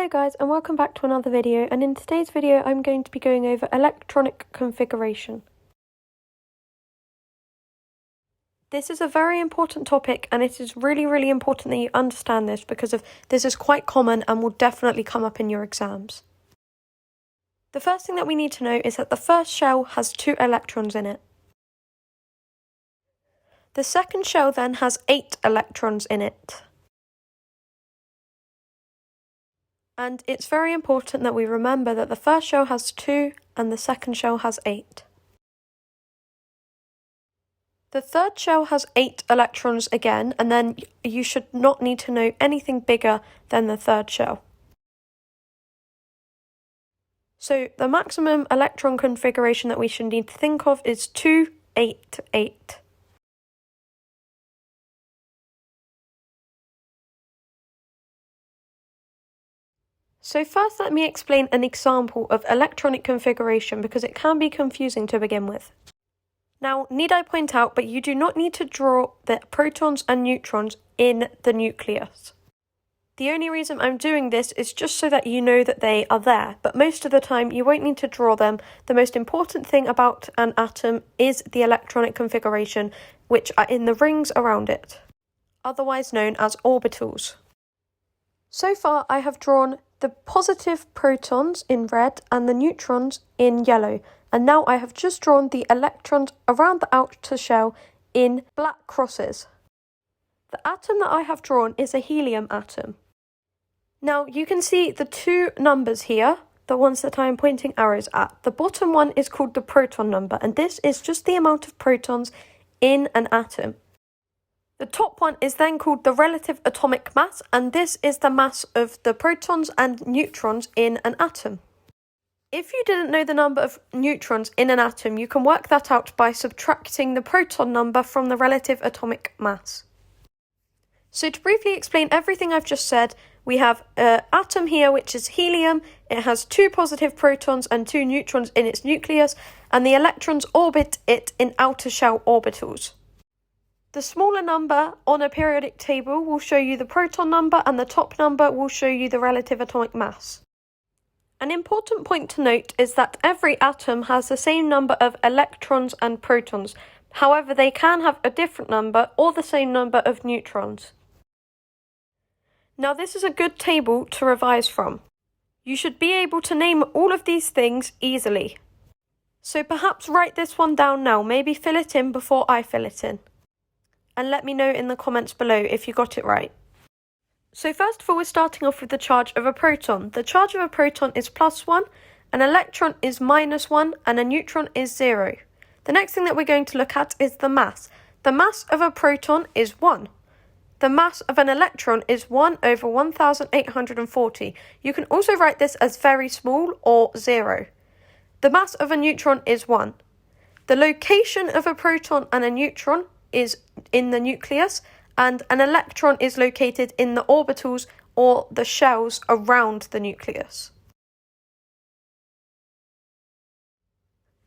Hi guys, and welcome back to another video, and in today's video I'm going to be going over electronic configuration. This is a very important topic, and it is really important that you understand this because this is quite common and will definitely come up in your exams. The first thing that we need to know is that the first shell has 2 electrons in it. The second shell then has 8 electrons in it. And it's very important that we remember that the first shell has 2 and the second shell has 8. The third shell has 8 electrons again, and then you should not need to know anything bigger than the third shell. So the maximum electron configuration that we should need to think of is 2, 8, 8. So first let me explain an example of electronic configuration because it can be confusing to begin with. Now, need I point out, but you do not need to draw the protons and neutrons in the nucleus. The only reason I'm doing this is just so that you know that they are there, but most of the time you won't need to draw them. The most important thing about an atom is the electronic configuration, which are in the rings around it, otherwise known as orbitals. So far I have drawn the positive protons in red and the neutrons in yellow, and now I have just drawn the electrons around the outer shell in black crosses. The atom that I have drawn is a helium atom. Now you can see the 2 numbers here, the ones that I am pointing arrows at. The bottom one is called the proton number, and this is just the amount of protons in an atom. The top one is then called the relative atomic mass, and this is the mass of the protons and neutrons in an atom. If you didn't know the number of neutrons in an atom, you can work that out by subtracting the proton number from the relative atomic mass. So to briefly explain everything I've just said, we have an atom here which is helium. It has 2 positive protons and 2 neutrons in its nucleus, and the electrons orbit it in outer shell orbitals. The smaller number on a periodic table will show you the proton number, and the top number will show you the relative atomic mass. An important point to note is that every atom has the same number of electrons and protons. However, they can have a different number or the same number of neutrons. Now, this is a good table to revise from. You should be able to name all of these things easily. So perhaps write this one down now, maybe fill it in before I fill it in. And let me know in the comments below if you got it right. So first of all, we're starting off with the charge of a proton. The charge of a proton is +1, an electron is -1, and a neutron is 0. The next thing that we're going to look at is the mass. The mass of a proton is 1. The mass of an electron is 1 over 1840. You can also write this as very small or 0. The mass of a neutron is 1. The location of a proton and a neutron is in the nucleus, and an electron is located in the orbitals or the shells around the nucleus.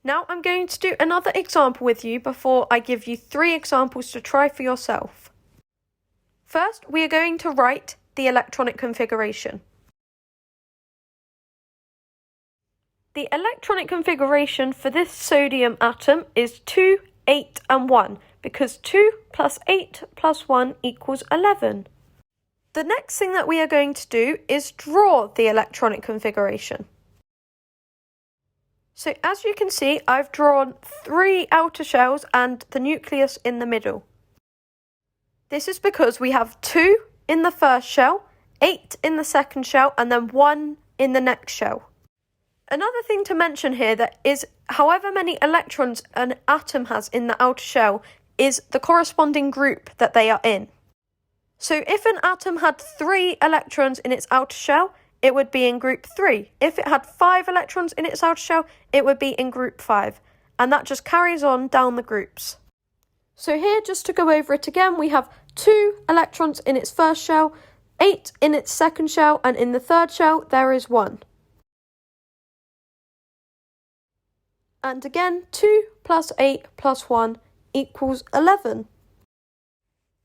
Now I'm going to do another example with you before I give you 3 examples to try for yourself. First, we are going to write the electronic configuration. The electronic configuration for this sodium atom is 2, 8 and 1, because 2 plus 8 plus 1 equals 11. The next thing that we are going to do is draw the electronic configuration. So as you can see, I've drawn 3 outer shells and the nucleus in the middle. This is because we have 2 in the first shell, 8 in the second shell, and then 1 in the next shell. Another thing to mention here that is however many electrons an atom has in the outer shell is the corresponding group that they are in. So if an atom had 3 electrons in its outer shell, it would be in group 3. If it had 5 electrons in its outer shell, it would be in group 5. And that just carries on down the groups. So here, just to go over it again, we have 2 electrons in its first shell, 8 in its second shell, and in the third shell there is 1. And again, 2 plus 8 plus 1 equals 11.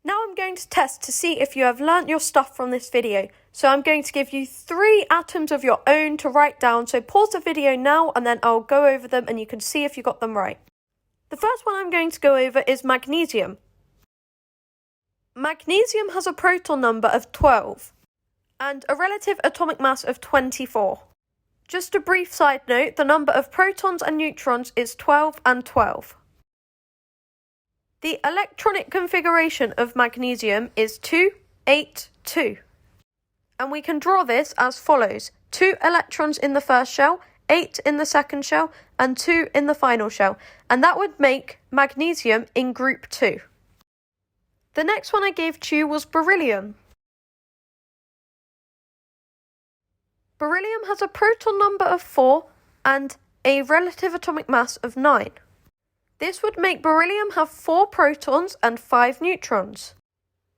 Now I'm going to test to see if you have learnt your stuff from this video. So I'm going to give you 3 atoms of your own to write down. So pause the video now and then I'll go over them and you can see if you got them right. The first one I'm going to go over is magnesium. Magnesium has a proton number of 12 and a relative atomic mass of 24. Just a brief side note, the number of protons and neutrons is 12 and 12. The electronic configuration of magnesium is 2, 8, 2. And we can draw this as follows: 2 electrons in the first shell, 8 in the second shell, and 2 in the final shell. And that would make magnesium in group 2. The next one I gave to you was beryllium. Beryllium has a proton number of 4 and a relative atomic mass of 9. This would make beryllium have 4 protons and 5 neutrons.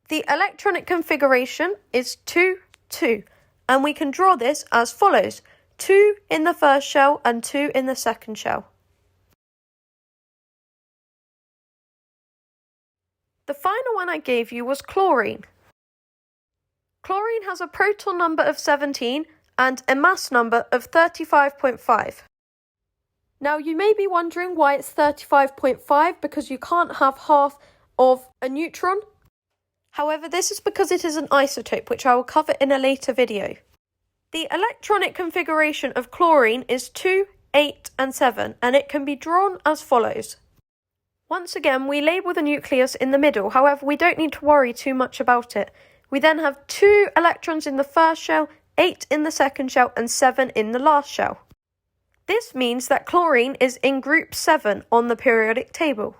The electronic configuration is 2, 2, and we can draw this as follows: 2 in the first shell and 2 in the second shell. The final one I gave you was chlorine. Chlorine has a proton number of 17 and a mass number of 35.5. Now you may be wondering why it's 35.5, because you can't have half of a neutron. However, this is because it is an isotope, which I will cover in a later video. The electronic configuration of chlorine is 2, 8 and 7, and it can be drawn as follows. Once again, we label the nucleus in the middle, however we don't need to worry too much about it. We then have 2 electrons in the first shell, 8 in the second shell and 7 in the last shell. This means that chlorine is in group 7 on the periodic table.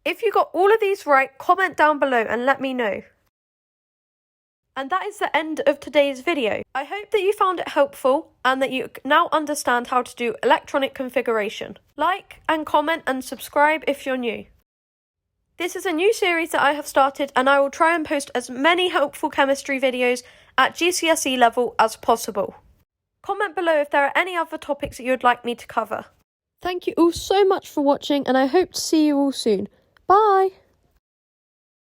If you got all of these right, comment down below and let me know. And that is the end of today's video. I hope that you found it helpful and that you now understand how to do electronic configuration. Like and comment and subscribe if you're new. This is a new series that I have started and I will try and post as many helpful chemistry videos at GCSE level as possible. Comment below if there are any other topics that you would like me to cover. Thank you all so much for watching and I hope to see you all soon. Bye!